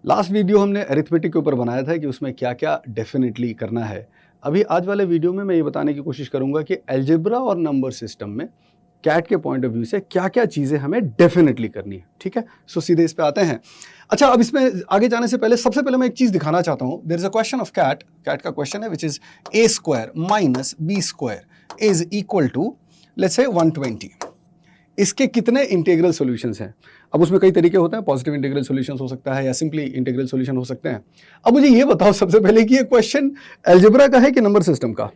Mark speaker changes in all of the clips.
Speaker 1: Last video हमने arithmetic के ऊपर बनाया था कि उसमें क्या क्या डेफिनेटली करना है। अभी आज वाले वीडियो में मैं ये बताने की कोशिश करूंगा कि अलजेब्रा और नंबर सिस्टम में कैट के पॉइंट ऑफ व्यू से क्या क्या चीज़ें हमें डेफिनेटली करनी है। ठीक है, सो सीधे इस पे आते हैं। अच्छा, अब इसमें आगे जाने से पहले सबसे पहले मैं एक चीज़ दिखाना चाहता हूँ। There is a question of CAT का क्वेश्चन है which is a square minus b square is equal to let's say 120। इसके कितने इंटीग्रल सॉल्यूशंस हैं? अब उसमें कई तरीके होते हैं, पॉजिटिव इंटीग्रल सॉल्यूशंस हो सकता है या सिंपली इंटीग्रल सॉल्यूशन हो सकते हैं। अब मुझे ये बताओ सबसे पहले कि ये क्वेश्चन अलजेब्रा का है कि नंबर सिस्टम का?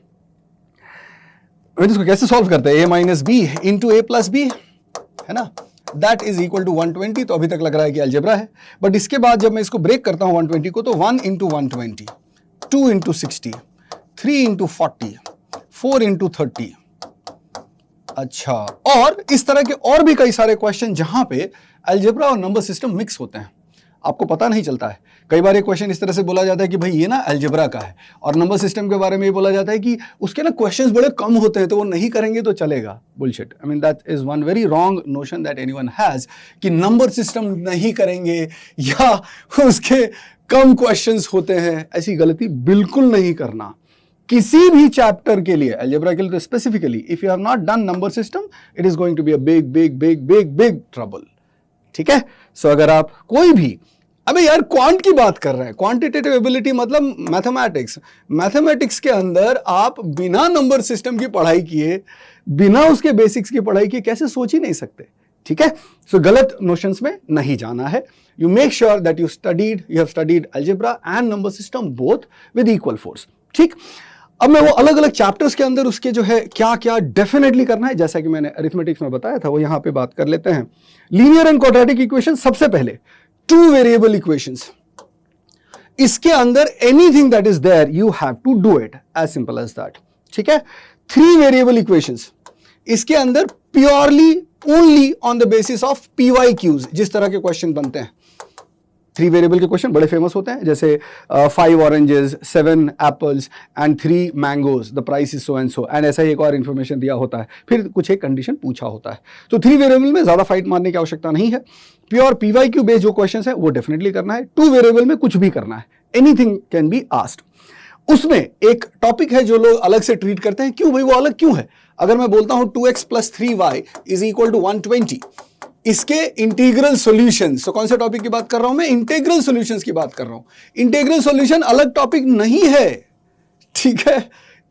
Speaker 1: इसको कैसे सॉल्व करते हैं? a minus B into A plus B, है ना, दैट इज इक्वल टू 120। तो अभी तक लग रहा है कि अलजेब्रा है, बट इसके बाद जब मैं इसको ब्रेक करता हूं 120 को, तो 1 इंटू 120, 2 इंटू 60, 3 इंटू 40, 4 इंटू 30। अच्छा, और इस तरह के और भी कई सारे क्वेश्चन जहां पे अलजेब्रा और नंबर सिस्टम मिक्स होते हैं, आपको पता नहीं चलता है। कई बार ये क्वेश्चन इस तरह से बोला जाता है कि भाई ये ना अलजेब्रा का है, और नंबर सिस्टम के बारे में ये बोला जाता है कि उसके ना क्वेश्चंस बड़े कम होते हैं तो वो नहीं करेंगे तो चलेगा। Bullshit. I mean that is one very wrong notion that anyone has कि नंबर सिस्टम नहीं करेंगे या उसके कम क्वेश्चंस होते हैं। ऐसी गलती बिल्कुल नहीं करना। किसी भी चैप्टर के लिए, अलजेब्रा के लिए तो specifically, if you have not done number system, it is going to be a big big big big big trouble. ठीक है, सो अगर आप कोई भी, अबे यार क्वांट की बात कर रहे हैं, क्वांटिटेटिव एबिलिटी मतलब मैथमेटिक्स। मैथमेटिक्स के अंदर आप बिना नंबर सिस्टम की पढ़ाई किए, बिना उसके बेसिक्स की पढ़ाई किए कैसे सोच ही नहीं सकते। ठीक है, सो गलत नोशंस में नहीं जाना है। You make sure that you have studied algebra and number system both with equal force. ठीक, अब मैं वो अलग अलग चैप्टर्स के अंदर उसके जो है क्या क्या डेफिनेटली करना है, जैसा कि मैंने अरिथमेटिक्स में बताया था, वो यहां पे बात कर लेते हैं। लीनियर एंड क्वाड्रेटिक इक्वेशन, सबसे पहले 2 वेरिएबल इक्वेशंस। इसके अंदर anything that is there you have to do it, as simple as that. ठीक है, 3 वेरिएबल इक्वेशंस, इसके अंदर purely only on the basis of PYQs जिस तरह के क्वेश्चन बनते हैं। 3 वेरिएबल के क्वेश्चन बड़े फेमस होते हैं, जैसे 5 oranges, 7 apples and 3 mangoes, the price is so and so, and ऐसा ही एक और इन्फॉर्मेशन दिया होता है, फिर कुछ एक कंडीशन पूछा होता है। तो 3 वेरिएबल में ज्यादा फाइट मारने की आवश्यकता नहीं है। प्योर PYQ बेस्ड जो क्वेश्चन है वो डेफिनेटली करना है। 2 वेरिएबल में कुछ भी करना है, एनीथिंग कैन बी आस्क्ड। उसमें एक टॉपिक है जो लोग अलग से ट्रीट करते हैं। क्यों भाई, वो अलग क्यों है? अगर मैं बोलता हूं 2x + 3y is equal to 120, इसके इंटीग्रल सॉल्यूशंस, तो कौन से टॉपिक की बात कर रहा हूं मैं? इंटीग्रल सॉल्यूशंस की बात कर रहा हूं। इंटीग्रल सॉल्यूशन अलग टॉपिक नहीं है। ठीक है,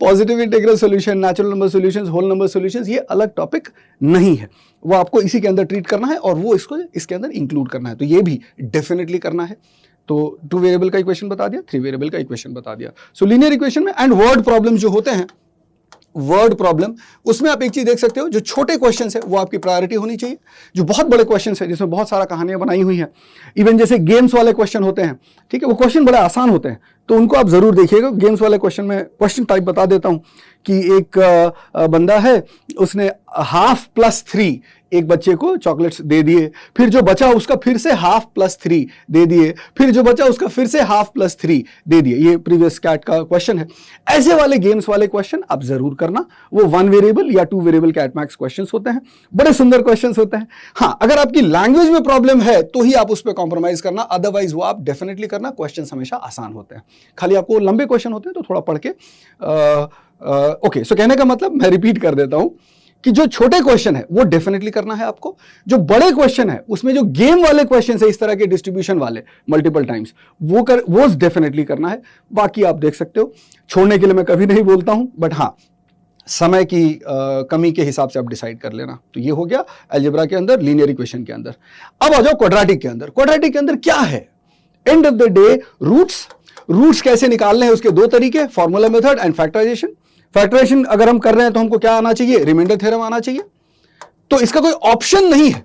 Speaker 1: positive integral solution, natural number solutions, whole number solutions, ये अलग टॉपिक नहीं है। वो आपको इसी के अंदर ट्रीट करना है और वो इसको इसके अंदर इंक्लूड करना है। तो ये भी डेफिनेटली करना है। तो 2 वेरिएबल का इक्वेशन बता दिया, 3 वेरिएबल का इक्वेशन बता दिया। सो लीनियर इक्वेशन में एंड वर्ड प्रॉब्लम जो होते हैं, वर्ड प्रॉब्लम, उसमें आप एक चीज देख सकते हो, जो छोटे क्वेश्चंस है वो आपकी प्रायोरिटी होनी चाहिए। जो बहुत बड़े क्वेश्चंस है जिसमें बहुत सारा कहानियां बनाई हुई हैं, इवन जैसे गेम्स वाले क्वेश्चन होते हैं, ठीक है, वो क्वेश्चन बड़े आसान होते हैं, तो उनको आप जरूर देखिएगा। गेम्स वाले क्वेश्चन में क्वेश्चन टाइप बता देता हूं कि एक बंदा है, उसने 1/2 + 3 एक बच्चे को चॉकलेट्स दे दिए, फिर जो बचा उसका फिर से 1/2 + 3 दे दिए, फिर जो बचा उसका फिर से 1/2 + 3 दे दिए। ये प्रीवियस कैट का क्वेश्चन है। ऐसे वाले गेम्स वाले क्वेश्चन आप जरूर करना। वो 1 वेरिएबल या 2 वेरिएबल कैट मैक्स क्वेश्चंस होते हैं, बड़े सुंदर क्वेश्चंस होते हैं। हाँ, अगर आपकी लैंग्वेज में प्रॉब्लम है तो ही आप उस पर कॉम्प्रोमाइज करना, अदरवाइज वो आप डेफिनेटली करना। क्वेश्चंस हमेशा आसान होते हैं, खाली आपको लंबे क्वेश्चन होते हैं तो थोड़ा पढ़ के ओके। सो कहने का मतलब, मैं रिपीट कर देता हूं कि जो छोटे क्वेश्चन है वो डेफिनेटली करना है आपको। जो बड़े क्वेश्चन है उसमें जो गेम वाले क्वेश्चन है, इस तरह के डिस्ट्रीब्यूशन वाले मल्टीपल टाइम्स, वो डेफिनेटली करना है। बाकी आप देख सकते हो, छोड़ने के लिए मैं कभी नहीं बोलता हूं, बट हाँ, समय की कमी के हिसाब से आप डिसाइड कर लेना। तो ये हो गया अलजेब्रा के अंदर, लीनियर इक्वेशन के अंदर। अब आ जाओ क्वाड्रेटिक के अंदर। क्वाड्रेटिक के अंदर क्या है? End of the day roots कैसे निकालने हैं उसके 2 तरीके, formula method and factorisation. Factorisation अगर हम कर रहे हैं तो हमको क्या आना चाहिए? रिमाइंडर थ्योरम आना चाहिए। तो इसका कोई ऑप्शन नहीं है।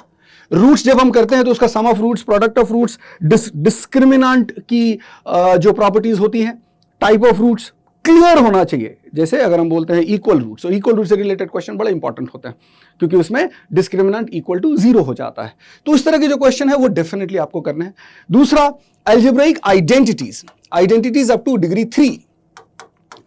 Speaker 1: रूट्स जब हम करते हैं तो उसका sum of roots, product of roots, discriminant की जो प्रॉपर्टीज होती हैं, टाइप ऑफ रूट्स क्लियर होना चाहिए। जैसे अगर हम बोलते हैं इक्वल रूट्स, तो इक्वल रूट से रिलेटेड क्वेश्चन बड़ा इंपॉर्टेंट होता है, क्योंकि उसमें डिस्क्रिमिनेंट इक्वल टू 0 हो जाता है। तो इस तरह के जो क्वेश्चन है वो डेफिनेटली आपको करने हैं। दूसरा, algebraic identities up two degree 3,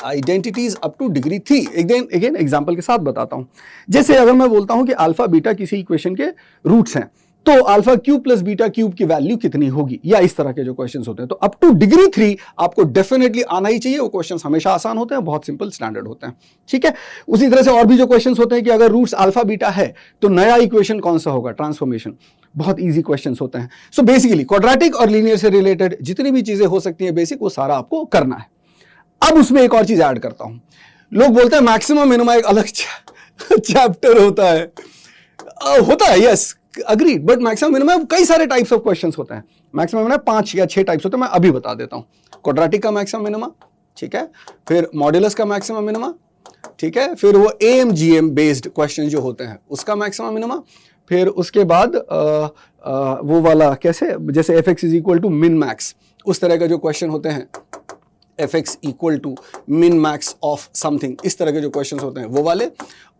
Speaker 1: identities up two degree 3। Again example के साथ बताता हूं। जैसे अगर मैं बोलता हूं कि अल्फा बीटा किसी इक्वेशन के रूट्स हैं, तो alpha cube plus beta cube की वैल्यू कितनी होगी, या इस तरह के जो क्वेश्चंस होते हैं। तो अप टू डिग्री 3 आपको डेफिनेटली आना ही चाहिए। वो क्वेश्चंस हमेशा आसान होते हैं, बहुत सिंपल स्टैंडर्ड होते हैं, ठीक है। उसी तरह से और भी जो क्वेश्चंस होते हैं कि अगर रूट्स अल्फा बीटा है तो नया इक्वेशन कौन सा होगा, ट्रांसफॉर्मेशन, बहुत इजी क्वेश्चंस होते हैं। सो बेसिकली क्वाड्रेटिक और लीनियर से रिलेटेड जितनी भी चीजें हो सकती है बेसिक, वो सारा आपको करना है। अब उसमें एक और चीज ऐड करता हूं। लोग बोलते हैं मैक्सिमम मिनिमम एक अलग चैप्टर होता है, yes agreed, but maximum minimum कई सारे टाइप्स ऑफ क्वेश्चंस होते हैं। मैक्सिमम मिनिमम 5 या 6 टाइप्स होते हैं, मैं अभी बता देता हूं। क्वाड्रेटिक का मैक्सिमम मिनिमम, ठीक है, फिर मॉड्यूलस का मैक्सिमम मिनिमम, ठीक है, फिर वो AMGM बेस्ड क्वेश्चन जो होते हैं उसका मैक्सिमम मिनिमम, फिर उसके बाद वो वाला कैसे, जैसे fx is equal to min max, उस तरह का जो क्वेश्चन होते हैं, fx equal to min max of something, इस तरह के जो क्वेश्चन होते हैं वो वाले,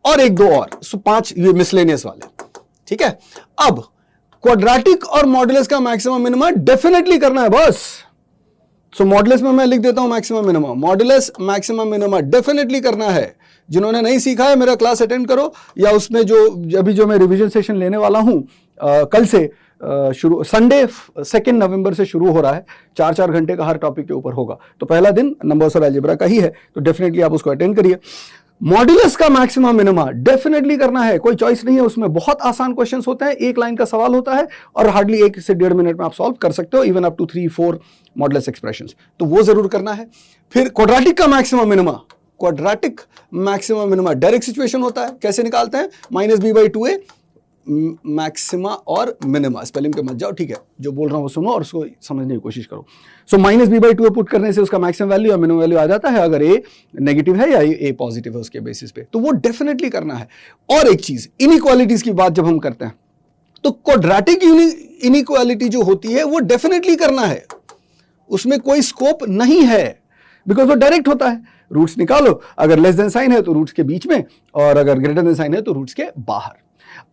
Speaker 1: और एक दो और, सो 5 ये मिसलेनियस वाले, ठीक है। अब क्वाड्रेटिक और मॉडुलस का मैक्सिमम मिनिमम डेफिनेटली करना है बस। सो मॉडुलस में मैं लिख देता हूं maximum minimum, modulus maximum minimum definitely करना है। जिन्होंने नहीं सीखा है मेरा क्लास अटेंड करो, या उसमें जो अभी जो मैं रिवीजन सेशन लेने वाला हूं कल से शुरू, संडे 2 नवंबर से शुरू हो रहा है, 4-4 घंटे का हर टॉपिक के ऊपर होगा। तो पहला दिन नंबर्स और अलजेब्रा का ही है, तो डेफिनेटली आप उसको अटेंड करिए। मॉड्यूलस का मैक्सिमम मिनिमम डेफिनेटली करना है, कोई चॉइस नहीं है उसमें। बहुत आसान क्वेश्चंस होते हैं, एक लाइन का सवाल होता है और हार्डली 1 से 1.5 मिनट में आप सॉल्व कर सकते हो, even up to 3-4 modulus expressions, तो वो जरूर करना है। फिर क्वाड्रेटिक का maximum minimum, quadratic maximum minimum direct situation होता है, कैसे निकालते हैं, -b/2a मैक्सिमा और मिनिमा, स्पेलिंग पे मत जाओ, ठीक है, जो बोल रहा हूं वो सुनो और उसको समझने की कोशिश करो। सो -b/2a पुट करने से उसका मैक्सिमम वैल्यू या मिनिमम वैल्यू आ जाता है, अगर a नेगेटिव है या a पॉजिटिव है उसके बेसिस पे, तो वो डेफिनेटली करना है। और एक चीज, इनइक्वालिटीज की बात जब हम करते हैं तो क्वाड्रेटिक इनइक्वालिटी जो होती है वो डेफिनेटली करना है, उसमें कोई स्कोप नहीं है, बिकॉज वो डायरेक्ट होता है। रूट्स निकालो, अगर लेस देन साइन है तो रूट्स के बीच में, और अगर ग्रेटर देन साइन है तो रूट्स के बाहर।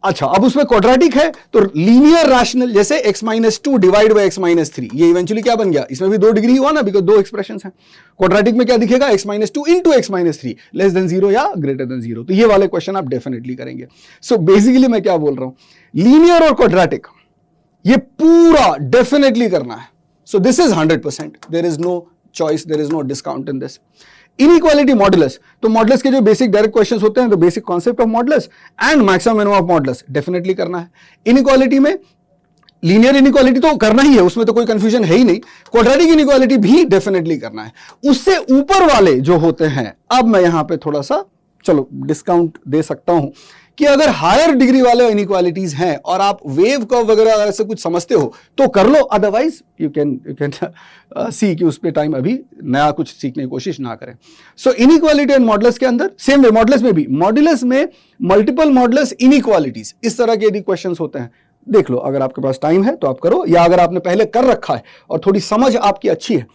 Speaker 1: अच्छा, अब उसमें क्वाड्रेटिक है तो लीनियर रैशनल, जैसे x-2 डिवाइड बाय x-3, ये इवेंचुअली क्या बन गया, इसमें भी 2 डिग्री हुआ ना, बिकॉज 2 एक्सप्रेशंस हैं। क्वाड्रेटिक में क्या दिखेगा, x-2 into x-3 less than 0 या ग्रेटर देन 0, तो ये वाले क्वेश्चन आप डेफिनेटली करेंगे। सो बेसिकली मैं क्या बोल रहा हूं, लीनियर और क्वाड्रेटिक ये पूरा डेफिनेटली करना है। So this is 100%, there is no choice, there is no discount in this. Inequality modulus, तो मॉडुलस के जो बेसिक डायरेक्ट क्वेश्चंस होते हैं, तो basic concept of modulus and maximum minimum of modulus definitely करना है। इनइक्वालिटी में लीनियर इनइक्वालिटी तो करना ही है, उसमें तो कोई कंफ्यूजन है ही नहीं। क्वाड्रेटिक इनइक्वालिटी भी डेफिनेटली करना है। उससे ऊपर वाले जो होते हैं, अब मैं यहां पे थोड़ा सा चलो डिस्काउंट दे सकता हूं कि अगर हायर डिग्री वाले इनइक्वालिटीज हैं और आप वेव कर्व वगैरह अगर ऐसे कुछ समझते हो तो कर लो, अदरवाइज यू कैन सी कि उस पे टाइम अभी नया कुछ सीखने की कोशिश ना करें। सो इनइक्वालिटी एंड मॉडुलस के अंदर सेम वे, मॉडुलस में भी, मॉडुलस में मल्टीपल मॉडुलस इनइक्वालिटीज, इस तरह के यदि क्वेश्चंस होते हैं, देख लो, अगर आपके पास टाइम है तो आप करो, या अगर आपने पहले कर रखा है और थोड़ी समझ आपकी अच्छी है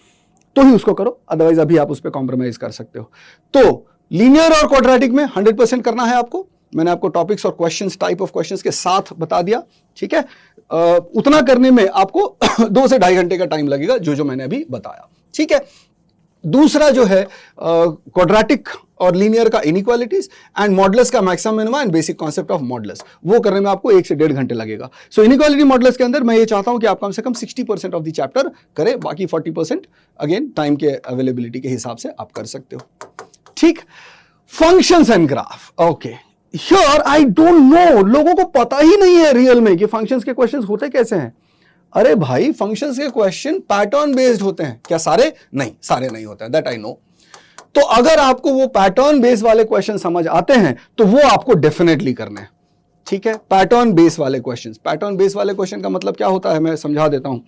Speaker 1: तो ही उसको करो, अदरवाइज अभी आप उस पर कॉम्प्रोमाइज कर सकते हो। तो लीनियर और क्वाड्रेटिक में 100% करना है आपको। मैंने आपको टॉपिक्स और क्वेश्चंस, टाइप ऑफ क्वेश्चंस के साथ बता दिया, ठीक है। उतना करने में आपको 2 से 2.5 घंटे का टाइम लगेगा, जो मैंने अभी बताया, ठीक है। दूसरा जो है क्वाड्रेटिक और लीनियर का इनइक्वालिटीज एंड मॉडुलस का maximum minimum and basic concept of modulus, वो करने में आपको 1 से 1.5 घंटे लगेगा। सो इनइक्वालिटी मॉडुलस के अंदर मैं ये चाहता हूं कि आप कम से कम 60% ऑफ द चैप्टर करें, बाकी 40% अगेन टाइम के अवेलेबिलिटी के हिसाब से आप कर सकते हो, ठीक। Functions and graph, okay, here I don't know, लोगों को पता ही नहीं है रियल में कि फंक्शंस के क्वेश्चंस होते कैसे हैं। अरे भाई, फंक्शंस के क्वेश्चन पैटर्न बेस्ड होते हैं क्या? सारे नहीं, सारे नहीं होते हैं, दैट आई नो। तो अगर आपको वो पैटर्न बेस्ड वाले क्वेश्चन समझ आते हैं तो वो आपको डेफिनेटली करने हैं, ठीक है। पैटर्न बेस्ड वाले क्वेश्चंस, पैटर्न बेस्ड वाले क्वेश्चन का मतलब क्या होता है, मैं समझा देता हूं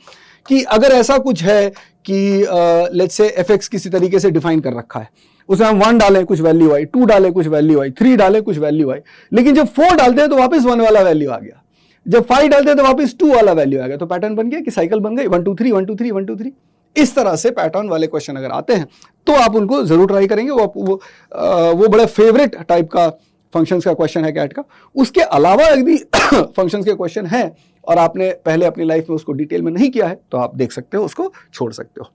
Speaker 1: कि अगर ऐसा कुछ है कि लेट्स से fx किसी तरीके से डिफाइन कर रखा है, उसमें हम 1 डालें कुछ वैल्यू आई, 2 डालें कुछ वैल्यू आई, 3 डालें कुछ वैल्यू आई, लेकिन जब 4 डालते हैं तो वापस 1 वाला वैल्यू आ गया, जब 5 डालते हैं तो वापस 2 वाला वैल्यू आ गया, तो पैटर्न बन गया कि साइकिल बन गई 1 2 3 1 2 3 1 2 3। इस तरह से पैटर्न वाले क्वेश्चन अगर आते हैं तो आप उनको जरूर ट्राई करेंगे। वो बड़ा फेवरेट टाइप का फंक्शंस का क्वेश्चन है कैट का। उसके अलावा यदि फंक्शंस के क्वेश्चन हैं और आपने पहले अपनी लाइफ में उसको डिटेल में नहीं किया है तो आप देख सकते हो, उसको छोड़ सकते हो।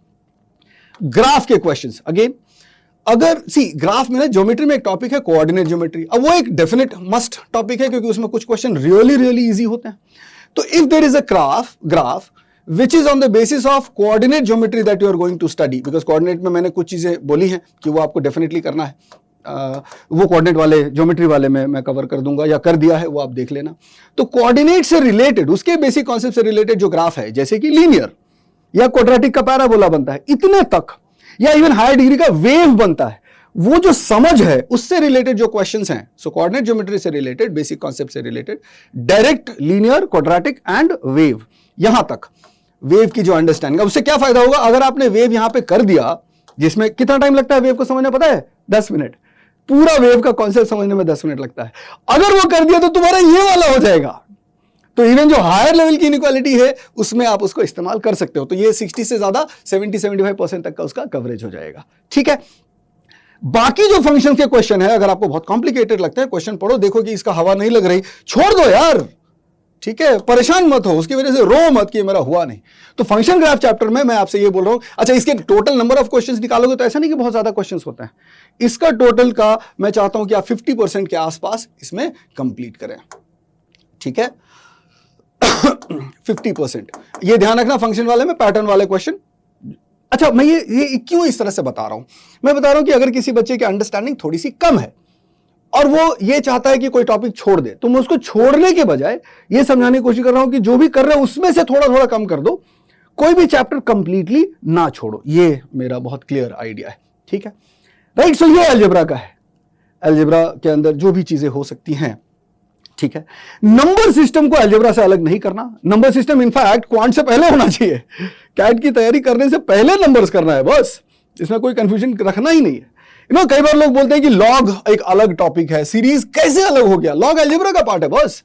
Speaker 1: ग्राफ के क्वेश्चंस, अगेन अगर ग्राफ में ना ज्योमेट्री में एक टॉपिक है कोऑर्डिनेट ज्योमेट्री। अब वो एक डेफिनेट मस्ट टॉपिक है क्योंकि उसमें कुछ क्वेश्चन रियली इजी होते हैं। तो if there is a graph which is on the basis of coordinate geometry that you are going to study, because coordinate में मैंने कुछ चीजें बोली हैं कि वो आपको डेफिनेटली करना है, वो कोऑर्डिनेट वाले ज्योमेट्री वाले में मैं कवर कर दूंगा या कर दिया है, वो आप देख लेना। तो कोऑर्डिनेट से रिलेटेड, उसके बेसिक कॉन्सेप्ट से रिलेटेड जो ग्राफ है, जैसे कि लीनियर या क्वाड्रेटिक का पैराबोला बनता है, इतने तक, या इवन हायर डिग्री का वेव बनता है, वो जो समझ है उससे रिलेटेड जो क्वेश्चंस हैं, सो कोऑर्डिनेट ज्योमेट्री से रिलेटेड, बेसिक कॉन्सेप्ट से related, direct, linear, quadratic and wave, यहां तक वेव की जो अंडरस्टैंडिंग है, उससे क्या फायदा होगा? अगर आपने वेव यहां पे कर दिया, जिसमें कितना टाइम लगता है वेव को समझना पता है? 10 मिनट। पूरा वेव का कॉन्सेप्ट समझने में 10 मिनट लगता है। अगर वो कर दिया तो तुम्हारा ये वाला हो जाएगा। तो इवन जो हायर लेवल की इनइक्वालिटी है उसमें आप उसको इस्तेमाल कर सकते हो। तो ये 60 से ज्यादा 70-75% तक का उसका कवरेज हो जाएगा। ठीक है, बाकी जो फंक्शन के क्वेश्चन है, अगर आपको बहुत कॉम्प्लिकेटेड लगता है, क्वेश्चन पढ़ो, देखो कि इसका हवा नहीं लग रही, छोड़ दो यार। ठीक है, परेशान मत हो, उसकी वजह से रो मत कि मेरा हुआ नहीं। तो फंक्शन ग्राफ चैप्टर में मैं आपसे ये बोल रहा हूं, अच्छा इसके टोटल नंबर ऑफ क्वेश्चंस निकालोगे तो ऐसा नहीं कि बहुत ज्यादा क्वेश्चंस होते हैं, इसका टोटल का मैं चाहता हूं कि आप 50% के आसपास इसमें कंप्लीट करें। ठीक है 50%, ये ध्यान रखना फंक्शन वाले में पैटर्न वाले क्वेश्चन। अच्छा, मैं ये क्यों इस तरह से बता रहा हूं? मैं बता रहा हूं कि अगर किसी बच्चे की अंडरस्टैंडिंग थोड़ी सी कम है और वो ये चाहता है कि कोई टॉपिक छोड़ दे, तो मैं उसको छोड़ने के बजाय ये समझाने की कोशिश कर रहा हूं कि जो भी कर रहे हैं उसमें से थोड़ा थोड़ा कम कर दो, कोई भी चैप्टर कंप्लीटली ना छोड़ो। ये मेरा बहुत क्लियर आइडिया है। ठीक है, राइट। सो ये अलजेब्रा का है, अलजेब्रा के अंदर जो भी चीजें हो सकती हैं। ठीक है, नंबर सिस्टम को अलजेब्रा से अलग नहीं करना। नंबर सिस्टम इनफैक्ट क्वांट से पहले होना चाहिए। कैट की तैयारी करने से पहले नंबर्स करना है, बस, इसमें कोई कंफ्यूजन रखना ही नहीं है। कई बार लोग बोलते हैं कि लॉग एक अलग टॉपिक है, सीरीज कैसे अलग हो गया? लॉग अलजेब्रा का पार्ट है, बस।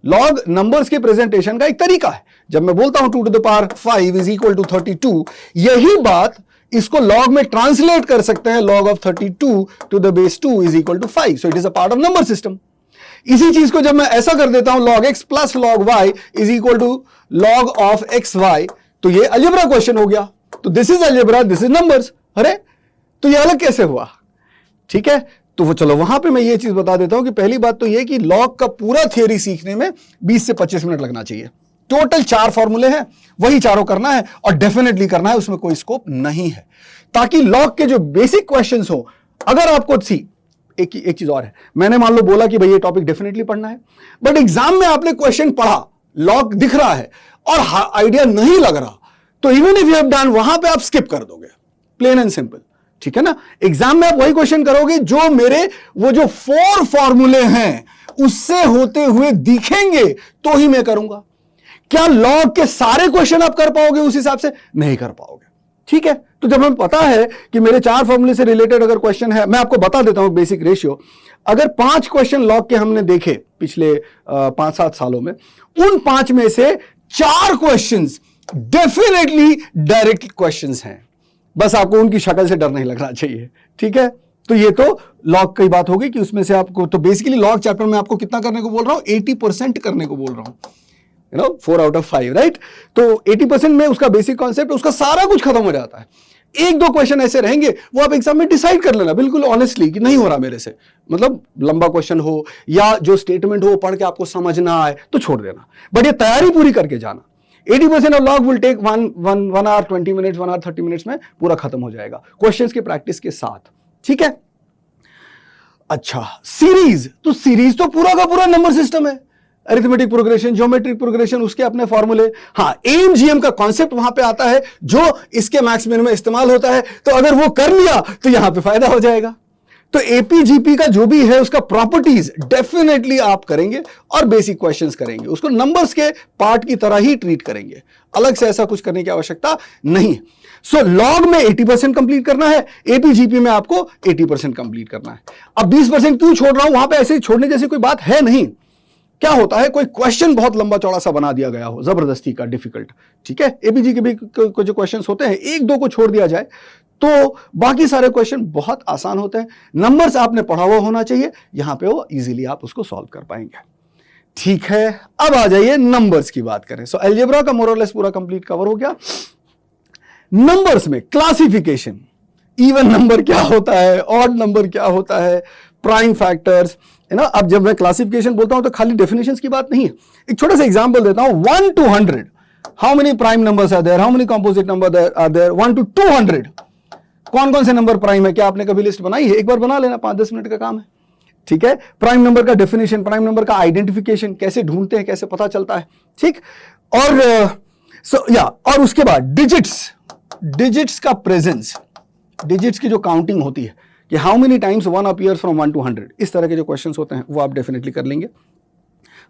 Speaker 1: लॉग नंबर्स के प्रेजेंटेशन का एक तरीका है। जब मैं बोलता हूं 2 to the power 5 is equal to 32, यही बात इसको लॉग में ट्रांसलेट कर सकते हैं, log of 32 to the base 2 is equal to 5, so it is a part of number system। इसी चीज को जब मैं ऐसा कर देता हूं, log x plus log y is equal to log of xy, तो ये अलजेब्रा क्वेश्चन हो गया। तो this is algebra, this is numbers. अरे तो ये अलग कैसे हुआ? ठीक है, तो वो चलो वहां पे मैं ये चीज बता देता हूं कि पहली बात तो ये कि लॉग का पूरा थियरी सीखने में 20 से 25 मिनट लगना चाहिए। टोटल 4 फॉर्मूले हैं, वही चारों करना है और डेफिनेटली करना है, उसमें कोई स्कोप नहीं है, ताकि लॉग के जो बेसिक क्वेश्चंस हो, अगर आपको एक चीज और है, मैंने मान लो बोला कि भाई ये टॉपिक डेफिनेटली पढ़ना है, बट एग्जाम में आपने क्वेश्चन पढ़ा, लॉग दिख रहा है और आइडिया नहीं लग रहा, तो even if you have done, वहां पे आप स्किप कर दोगे, प्लेन एंड सिंपल। ठीक है ना, एग्जाम में आप वही क्वेश्चन करोगे जो मेरे वो जो 4 फॉर्मूले हैं उससे होते हुए दिखेंगे, तो ही मैं करूंगा। क्या लॉग के सारे क्वेश्चन आप कर पाओगे उस हिसाब से? नहीं कर पाओगे। ठीक है, तो जब हमें पता है कि मेरे 4 फॉर्मूले से रिलेटेड अगर क्वेश्चन है, मैं आपको बता देता हूं बेसिक रेशियो, अगर 5 क्वेश्चन लॉग के हमने देखे पिछले 5-7 सालों में, उन 5 में से 4 क्वेश्चंस डेफिनेटली डायरेक्ट क्वेश्चंस हैं, बस आपको उनकी शक्ल से डर नहीं लगना चाहिए। ठीक है, तो ये तो लॉग की बात होगी कि उसमें से आपको, तो बेसिकली लॉग चैप्टर में आपको कितना करने को बोल रहा हूं? 80% करने को बोल रहा हूं, 4 out of 5, राइट। तो 80% में उसका बेसिक कॉन्सेप्ट, उसका सारा कुछ खत्म हो जाता है। 1-2 क्वेश्चन ऐसे रहेंगे, वो आप एग्जाम में डिसाइड कर लेना बिल्कुल ऑनेस्टली कि नहीं हो रहा मेरे से, मतलब लंबा क्वेश्चन हो या जो स्टेटमेंट हो पढ़ के आपको समझ ना आए तो छोड़ देना, बट ये तैयारी पूरी करके जाना। 80% of log will take 1 hour 20 minutes, 1 hour 30 minutes में पूरा खत्म हो जाएगा क्वेश्चंस की प्रैक्टिस के साथ। ठीक है, अच्छा सीरीज, तो सीरीज तो पूरा का पूरा नंबर सिस्टम है, अरिथमेटिक प्रोग्रेशन, ज्योमेट्रिक प्रोग्रेशन, उसके अपने फॉर्मूले। हाँ, एएमजीएम का कॉन्सेप्ट वहां पे आता है जो इसके मैथ्स में इस्तेमाल होता है, तो अगर वो कर लिया तो यहां पे फायदा हो जाएगा। तो एपीजीपी का जो भी है उसका प्रॉपर्टीज डेफिनेटली आप करेंगे और बेसिक क्वेश्चंस करेंगे, उसको नंबर्स के पार्ट की तरह ही ट्रीट करेंगे, अलग से ऐसा कुछ करने की आवश्यकता नहीं है। सो लॉग में 80% कंप्लीट करना है, एपीजीपी में आपको 80% कंप्लीट करना है। अब 20% क्यों छोड़ रहा हूं? वहां पे ऐसे ही छोड़ने जैसी कोई बात है नहीं। क्या होता है, कोई क्वेश्चन बहुत लंबा चौड़ा सा बना दिया गया हो, जबरदस्ती का, डिफिकल्ट, ठीक है, एपीजी के भी जो क्वेश्चंस होते हैं 1-2 को छोड़ दिया जाए तो बाकी सारे क्वेश्चन बहुत आसान होते हैं। नंबर्स आपने पढ़ा हुआ होना चाहिए, यहां पे वो इजीली आप उसको सॉल्व कर पाएंगे। ठीक है, अब आ जाइए नंबर्स की बात करें। सो अलजेब्रा का मोर और लेस पूरा कंप्लीट कवर हो गया। नंबर्स में क्लासिफिकेशन, इवन नंबर क्या होता है, ऑड नंबर क्या होता है, प्राइम फैक्टर्स, है ना। अब जब मैं क्लासिफिकेशन बोलता हूं तो खाली डेफिनेशंस की बात नहीं है। एक छोटा सा एग्जांपल देता हूं, 1 to 100 how many prime numbers are there, how many composite number are there, 1 to 200 कौन कौन से नंबर प्राइम है? क्या आपने कभी लिस्ट बनाई है? एक बार बना लेना, 5-10 मिनट का काम है, ठीक है। प्राइम नंबर का डेफिनेशन, प्राइम नंबर का आइडेंटिफिकेशन, कैसे ढूंढते हैं, कैसे पता चलता है, ठीक। और उसके बाद डिजिट्स का प्रेजेंस, डिजिट्स की जो काउंटिंग होती है कि how many times 1 appears from 1 to 100, इस तरह के जो क्वेश्चंस होते हैं वो आप डेफिनेटली कर लेंगे।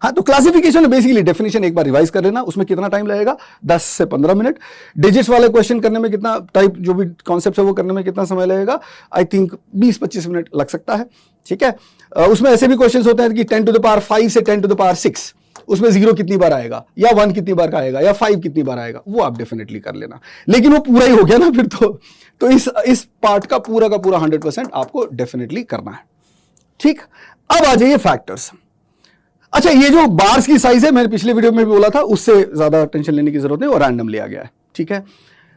Speaker 1: हाँ, तो क्लासिफिकेशन में बेसिकली डेफिनेशन एक बार रिवाइज कर लेना, उसमें कितना टाइम लगेगा, 10 से 15 मिनट। डिजिट्स वाले क्वेश्चन करने में कितना टाइप, जो भी कॉन्सेप्ट है वो करने में कितना समय लगेगा, आई थिंक 20-25 मिनट लग सकता है, ठीक है। उसमें ऐसे भी क्वेश्चंस होते हैं कि 10 to the power 5 से 10 to the power 6, उसमें 0 कितनी बार आएगा, या 1 कितनी बार का आएगा, या 5 कितनी बार आएगा, वो आप डेफिनेटली कर लेना। लेकिन वो पूरा ही हो गया ना फिर तो इस पार्ट का पूरा 100% आपको डेफिनेटली करना है, ठीक। अब आ जाइए फैक्टर्स। अच्छा, ये जो बार्स की साइज है, मैंने पिछले वीडियो में भी बोला था, उससे ज्यादा टेंशन लेने की जरूरत नहीं, और रैंडम लिया गया है, ठीक है।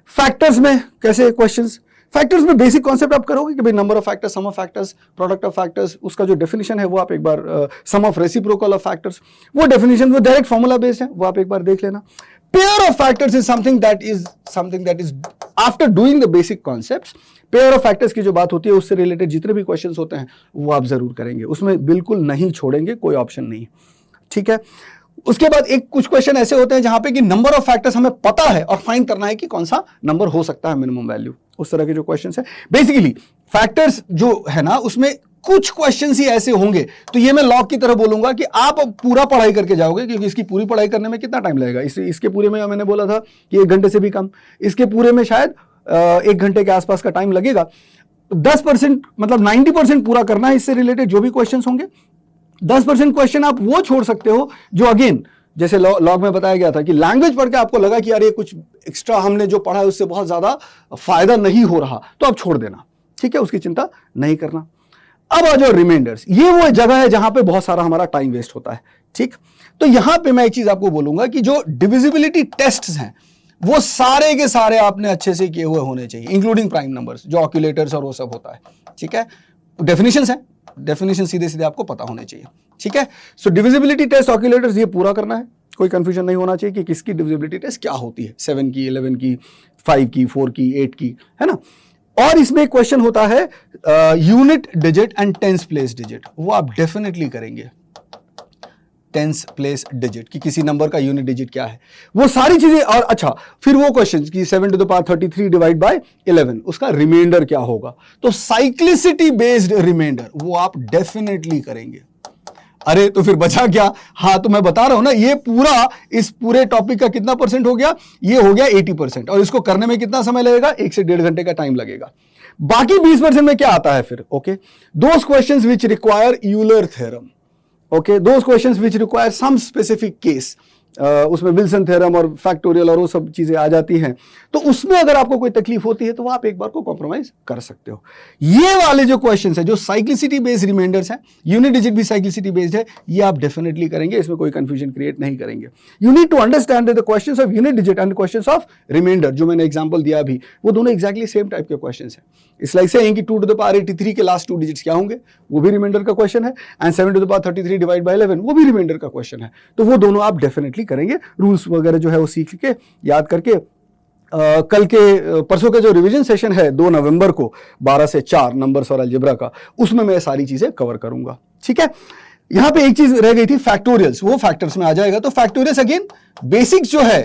Speaker 1: फैक्टर्स में कैसे क्वेश्चंस, फैक्टर्स में बेसिक कॉन्सेप्ट आप करोगे कि भाई number of factors, sum of factors, product of factors, उसका जो डेफिनेशन है वो आप एक बार, sum of reciprocal of factors, वो डेफिनेशन वो डायरेक्ट फॉर्मूला बेस्ड है, वो आप एक बार देख लेना। Pair of factors is something that is after doing the basic concepts, pair of factors की जो बात होती है उससे रिलेटेड जितने भी क्वेश्चंस होते हैं वो आप जरूर करेंगे, उसमें बिल्कुल नहीं छोड़ेंगे, कोई ऑप्शन नहीं, ठीक है। उसके बाद एक कुछ क्वेश्चन ऐसे होते हैं जहां पे कि नंबर ऑफ फैक्टर्स हमें पता है और फाइंड करना है कि कौन सा नंबर हो सकता है मिनिमम वैल्यू, उस तरह के जो क्वेश्चंस है। बेसिकली फैक्टर्स जो है ना, उसमें कुछ क्वेश्चंस ही ऐसे होंगे, तो ये मैं लॉग की तरह बोलूंगा कि आप पूरा पढ़ाई करके जाओगे, क्योंकि इसकी पूरी पढ़ाई करने में कितना टाइम लगेगा, इसके पूरे में मैंने बोला था कि 1 घंटे से भी कम, इसके पूरे में शायद 1 घंटे के आसपास का टाइम लगेगा। 10% मतलब 90% पूरा करना है इससे रिलेटेड जो भी क्वेश्चंस होंगे। 10% क्वेश्चन आप वो छोड़ सकते हो जो अगेन जैसे लॉग में बताया गया था कि लैंग्वेज पढ़ के आपको लगा कि यार ये कुछ एक्स्ट्रा हमने जो पढ़ा है उससे बहुत ज्यादा फायदा नहीं हो रहा, तो आप छोड़ देना, ठीक है, उसकी चिंता नहीं करना। अब आ जाओ रिमाइंडर्स, ये वो जगह है जहां पे बहुत सारा हमारा टाइम वेस्ट होता है, ठीक। तो यहां पे मैं एक चीज आपको बोलूंगा कि जो डिविजिबिलिटी टेस्ट्स हैं वो सारे के सारे आपने अच्छे से किए हुए होने चाहिए, इंक्लूडिंग प्राइम नंबर्स, जो ऑक्यूलेटर्स और वो सब होता है, ठीक है। डेफिनेशंस है, डेफिनेशन सीधे सीधे आपको पता होने चाहिए, ठीक है। सो डिविजिबिलिटी टेस्ट, ऑक्यूलेटर्स, ये पूरा करना है, कोई कंफ्यूजन नहीं होना चाहिए कि किसकी डिविजिबिलिटी टेस्ट क्या होती है, 7 की, 11 की, 5 की, 4 की, 8 की, है ना। और इसमें एक क्वेश्चन होता है unit digit and tens place digit, वो आप डेफिनेटली करेंगे, टेंस प्लेस डिजिट कि किसी नंबर का यूनिट डिजिट क्या है, वो सारी चीजें। और अच्छा, फिर वो क्वेश्चन कि 7 to the power 33 divide by 11 उसका रिमाइंडर क्या होगा, तो साइक्लिसिटी बेस्ड रिमाइंडर वो आप डेफिनेटली करेंगे। अरे तो फिर बचा क्या, हाँ तो मैं बता रहा हूं ना, ये पूरा इस पूरे टॉपिक का कितना परसेंट हो गया, ये हो गया 80%, और इसको करने में कितना समय लगेगा, 1 से 1.5 घंटे का टाइम लगेगा। बाकी 20% में क्या आता है फिर, okay, those questions which require Euler theorem, okay, those questions which require some specific case, उसमें विल्सन थ्योरम और फैक्टोरियल और वो सब चीजें आ जाती हैं, तो उसमें अगर आपको कोई तकलीफ होती है तो आप एक बार को कॉम्प्रोमाइज कर सकते हो। ये वाले जो क्वेश्चंस है जो साइक्लिसिटी बेस्ड रिमाइंडर्स हैं, यूनिट डिजिट भी साइक्लिसिटी बेस्ड है, ये आप डेफिनेटली करेंगे, इसमें कोई कंफ्यूजन क्रिएट नहीं करेंगे। You need to understand the questions of unit digit and questions of remainder, जो मैंने एग्जांपल दिया अभी, वो दोनों एक्जैक्टली सेम टाइप के क्वेश्चंस हैं। इट्स लाइक सेइंग कि 2 to the power 83 के लास्ट 2 डिजिट्स क्या होंगे, वो भी रिमाइंडर का क्वेश्चन है, and 7 to the power 33 divide by 11 वो भी रिमाइंडर का क्वेश्चन है, तो वो दोनों आप डेफिनेटली करेंगे। रूल्स वगैरह जो है वो सीख के याद करके कल के परसों के जो रिवीजन सेशन है 2 नवंबर को 12 से 4 नंबर्स और अलजेब्रा का, उसमें मैं सारी चीजें कवर करूंगा, ठीक है। यहां पे एक चीज रह गई थी फैक्टोरियल्स, वो फैक्टर्स में आ जाएगा। तो फैक्टोरियल्स अगेन बेसिक्स जो है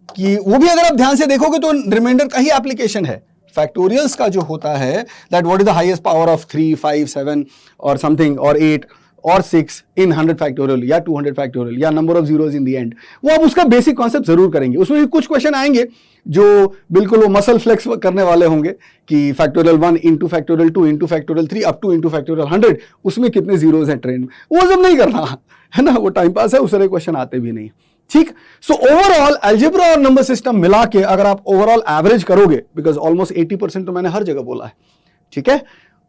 Speaker 1: कि वो भी अगर आप ध्यान से देखोगे तो रिमाइंडर का ही एप्लीकेशन है। फैक्टोरियल्स का जो होता है that what is the highest power of 3, 5, 7 और समथिंग और 8 और 6 इन 100 फैक्टोरियल या 200 फैक्टोरियल या number of zeros in the end, वो आप उसका बेसिक कॉन्सेप्ट जरूर करेंगे। उसमें भी कुछ क्वेश्चन आएंगे जो बिल्कुल वो मसल फ्लेक्स करने वाले होंगे कि factorial 1 into factorial 2 into factorial 3 up two into factorial 100, उसमें कितने जीरोज हैं ट्रेंड में, वो सब नहीं करना है ना, वो टाइम पास है, उस तरह क्वेश्चन आते भी नहीं, ठीक। सो ओवरऑल अलजेब्रा और नंबर सिस्टम मिला के अगर आप ओवरऑल एवरेज करोगे, बिकॉज ऑलमोस्ट 80% तो मैंने हर जगह बोला है, ठीक है।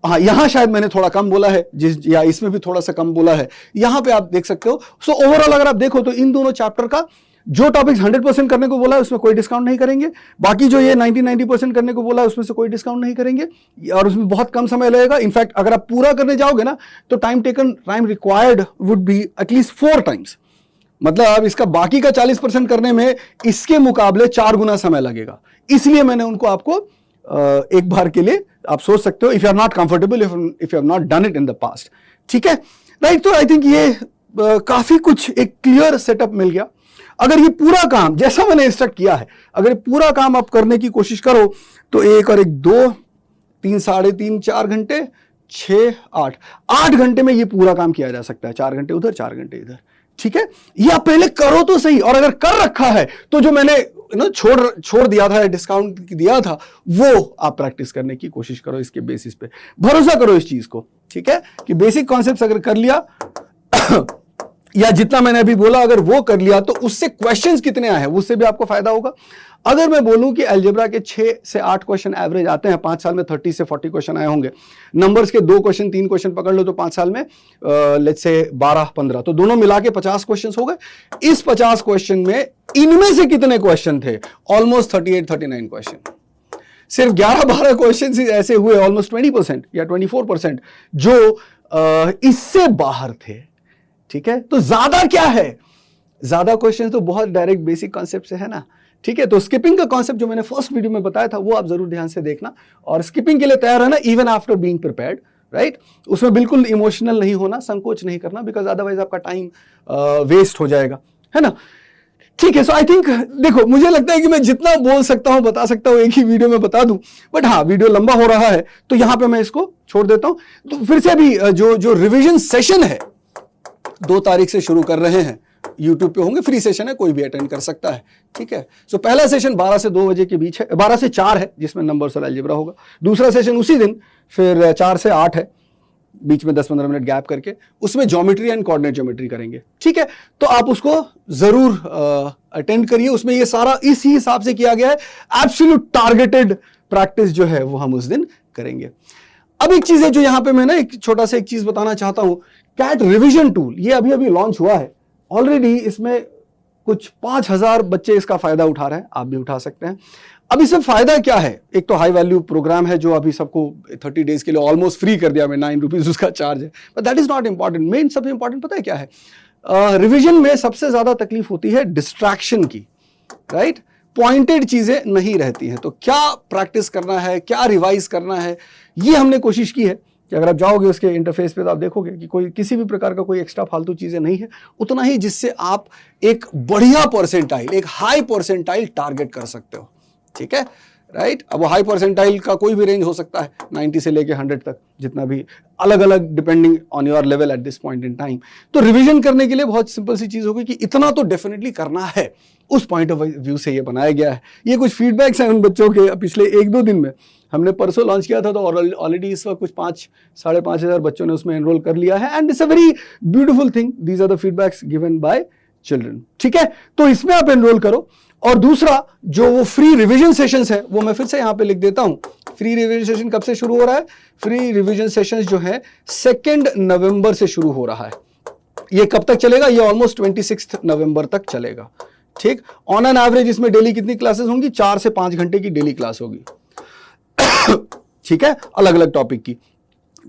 Speaker 1: हाँ, यहां शायद मैंने थोड़ा कम बोला है, या इसमें भी थोड़ा सा कम बोला है, यहां पे आप देख सकते हो। सो ओवरऑल अगर आप देखो तो इन दोनों चैप्टर का जो टॉपिक्स 100% करने को बोला है उसमें कोई डिस्काउंट नहीं करेंगे, बाकी जो ये 90% करने को बोला है उसमें से कोई डिस्काउंट नहीं करेंगे, और उसमें बहुत कम समय लगेगा। इनफैक्ट अगर आप पूरा करने जाओगे ना तो time required would be at least 4 times, मतलब इसका बाकी का 40% करने में इसके मुकाबले 4 गुना समय लगेगा। इसलिए मैंने उनको आपको एक बार के लिए आप सोच सकते हो, if you are not comfortable, if you have not done it in the past, ठीक है, राइट। तो आई थिंक ये काफी कुछ एक क्लियर सेटअप मिल गया। अगर ये पूरा काम जैसा मैंने इंस्ट्रक्ट किया है, अगर ये पूरा काम आप करने की कोशिश करो तो 1 और 1 2 3 साढ़े 3 4 घंटे 6 8 घंटे में ये पूरा काम किया जा सकता है। 4 घंटे उधर 4 घंटे इधर, ठीक है। ये आप पहले करो तो सही, और अगर कर रखा है तो जो मैंने छोड़ दिया था, डिस्काउंट दिया था, वो आप प्रैक्टिस करने की कोशिश करो। इसके बेसिस पे भरोसा करो इस चीज को, ठीक है, कि बेसिक कॉन्सेप्ट्स अगर कर लिया या जितना मैंने अभी बोला अगर वो कर लिया तो उससे क्वेश्चंस कितने आए हैं उससे भी आपको फायदा होगा। अगर मैं बोलूं कि अलजेब्रा के 6 से 8 क्वेश्चन एवरेज आते हैं, 5 साल में 30 से 40 क्वेश्चन आए होंगे। नंबर्स के 2 क्वेश्चन 3 क्वेश्चन पकड़ लो तो 5 साल में लेट्स से 12-15, तो दोनों मिला के 50 क्वेश्चन हो गए। इस 50 क्वेश्चन में इनमें से कितने क्वेश्चन थे? Almost 38-39 question. सिर्फ 11-12 क्वेश्चन ऐसे हुए, ऑलमोस्ट 20% या 24%, जो इससे बाहर थे, ठीक है। तो ज्यादा क्या है, ज्यादा क्वेश्चन तो बहुत डायरेक्ट बेसिक कॉन्सेप्ट से है ना, ठीक है। तो स्किपिंग का कॉन्सेप्ट जो मैंने फर्स्ट वीडियो में बताया था वो आप जरूर ध्यान से देखना, और स्किपिंग के लिए तैयार रहना even after being prepared, right. उसमें बिल्कुल इमोशनल नहीं होना, संकोच नहीं करना, बिकॉज अदरवाइज आपका टाइम वेस्ट हो जाएगा, है ना, ठीक है। सो आई थिंक देखो, मुझे लगता है कि मैं जितना बोल सकता हूं बता सकता हूं एक ही वीडियो में बता दूं, बट हाँ वीडियो लंबा हो रहा है तो यहां पे मैं इसको छोड़ देता हूं। तो फिर से अभी जो रिविजन सेशन है 2 तारीख से शुरू कर रहे हैं, यूट्यूब पे होंगे, फ्री सेशन है, कोई भी अटेंड कर सकता है, ठीक है। सो पहला सेशन 12 से 2 बजे के बीच है, 12 से 4 है जिसमें नंबर्स और अलजेब्रा होगा। दूसरा सेशन उसी दिन फिर 4 से 8 है, बीच में 10-15 मिनट गैप करके, उसमें ज्योमेट्री एंड कोऑर्डिनेट ज्योमेट्री करेंगे, ठीक है। तो आप उसको जरूर अटेंड करिए, उसमें ये सारा इसी हिसाब से किया गया है, एब्सोल्यूट टारगेटेड प्रैक्टिस जो है वो हम उस दिन करेंगे। अब एक चीज है जो यहां पे मैं ना एक छोटा सा एक चीज बताना चाहता हूं, कैट रिविजन टूल ये अभी अभी लॉन्च हुआ है, ऑलरेडी इसमें कुछ 5000 बच्चे इसका फायदा उठा रहे हैं, आप भी उठा सकते हैं। अब इसमें फायदा क्या है? एक तो हाई वैल्यू प्रोग्राम है जो अभी सबको 30 डेज के लिए ऑलमोस्ट फ्री कर दिया, मैं 9 रुपीज उसका चार्ज है, but that is not important. Main सबसे इंपॉर्टेंट पता है क्या है? रिविजन में सबसे ज्यादा तकलीफ होती है डिस्ट्रैक्शन की, राइट। पॉइंटेड चीजें नहीं रहती हैं, तो क्या प्रैक्टिस करना है, क्या रिवाइज करना है, ये हमने कोशिश की है कि अगर आप जाओगे उसके इंटरफेस पे तो आप देखोगे कि कोई किसी भी प्रकार का कोई एक्स्ट्रा फालतू चीजें नहीं है, उतना ही जिससे आप एक बढ़िया परसेंटाइल, एक हाई परसेंटाइल टारगेट कर सकते हो, ठीक है, राइट। अब वो हाई परसेंटाइल का कोई भी रेंज हो सकता है, 90 से लेके 100 तक, जितना भी, अलग अलग depending on your level at this point in time. तो रिवीजन करने के लिए बहुत सिंपल सी चीज होगी कि इतना तो डेफिनेटली करना है, उस पॉइंट ऑफ व्यू से ये बनाया गया है। ये कुछ फीडबैक्स हैं उन बच्चों के, पिछले 1-2 दिन में, हमने परसों लॉन्च किया था तो ऑलरेडी इस वक्त कुछ 5-5.5 हज़ार बच्चों ने उसमें एनरोल कर लिया है, and it's a very beautiful thing. These are the feedbacks given by children, ठीक है। तो इसमें आप एनरोल करो। और दूसरा जो वो फ्री रिवीजन सेशंस है वो मैं फिर से यहां पे लिख देता हूं। फ्री रिवीजन सेशन कब से शुरू हो रहा है? फ्री रिवीजन सेशंस जो है 2 नवंबर से शुरू हो रहा है। ये कब तक चलेगा? ये ऑलमोस्ट 26 नवंबर तक चलेगा, ठीक। ऑन एन एवरेज इसमें डेली कितनी क्लासेस होंगी? 4 से 5 घंटे की डेली क्लास होगी, ठीक है, अलग अलग टॉपिक की।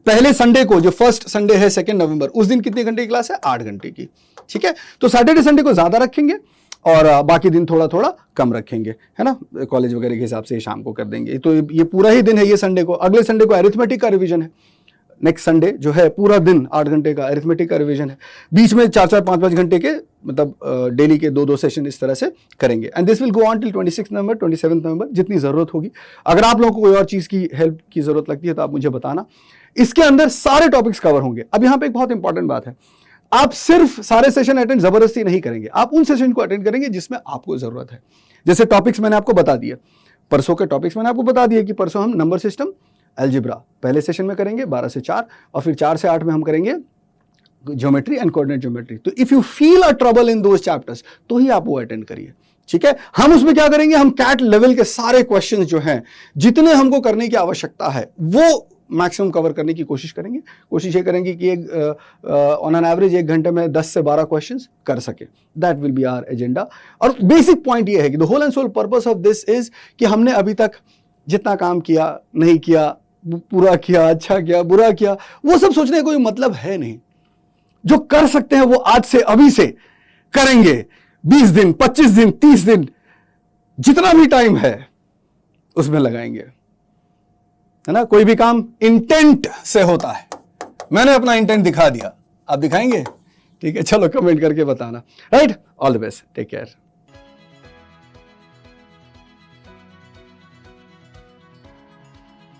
Speaker 1: पहले संडे को, जो फर्स्ट संडे है 2 नवंबर, उस दिन कितने घंटे की क्लास है? 8 घंटे की, ठीक है। तो सैटरडे संडे को ज्यादा रखेंगे और बाकी दिन थोड़ा थोड़ा कम रखेंगे, है ना, कॉलेज वगैरह के हिसाब से शाम को कर देंगे। तो ये पूरा ही दिन है ये संडे को। अगले संडे को अरिथमेटिक का रिवीजन है, नेक्स्ट संडे जो है पूरा दिन 8 घंटे का अरिथमेटिक का रिवीजन है। बीच में 4-4, 5-5 घंटे के, मतलब डेली के 2-2 सेशन इस तरह से करेंगे। And this will go on till 26 नवंबर, 27 नवंबर, जितनी जरूरत होगी। अगर आप लोगों को कोई और चीज की हेल्प की जरूरत लगती है तो आप मुझे बताना। इसके अंदर सारे टॉपिक्स कवर होंगे। अब यहाँ पे एक बहुत इंपॉर्टेंट बात है, आप सिर्फ सारे सेशन अटेंड जबरदस्ती नहीं करेंगे, आप उन सेशन को अटेंड करेंगे जिसमें आपको जरूरत है। जैसे टॉपिक्स मैंने आपको बता दिया, परसों के टॉपिक्स मैंने आपको बता दिया कि परसों हम नंबर सिस्टम, अलजेब्रा पहले सेशन में करेंगे 12 से 4, और फिर 4 से 8 में हम करेंगे ज्योमेट्री एंड कोऑर्डिनेट ज्योमेट्री। तो if you feel a trouble in those chapters तो ही आप वो अटेंड करिए, ठीक है। हम उसमें क्या करेंगे? हम कैट लेवल के सारे क्वेश्चंस जो हैं, जितने हमको करने की आवश्यकता है, वो मैक्सिमम कवर करने की कोशिश करेंगे। कोशिश ये करेंगे कि ऑन एन एवरेज 1 घंटे में 10 से 12 क्वेश्चंस कर सके। That will be our agenda. और बेसिक पॉइंट ये है कि the whole and soul purpose of this is कि हमने अभी तक जितना काम किया, नहीं किया, पूरा किया, अच्छा किया, बुरा किया, वो सब सोचने का कोई मतलब है नहीं। जो कर सकते हैं वो आज से, अभी से करेंगे। 20 दिन, 25 दिन, 30 दिन, जितना भी टाइम है उसमें लगाएंगे, है ना। कोई भी काम इंटेंट से होता है। मैंने अपना इंटेंट दिखा दिया, आप दिखाएंगे? ठीक है, चलो कमेंट करके बताना। Right, all the best, take care.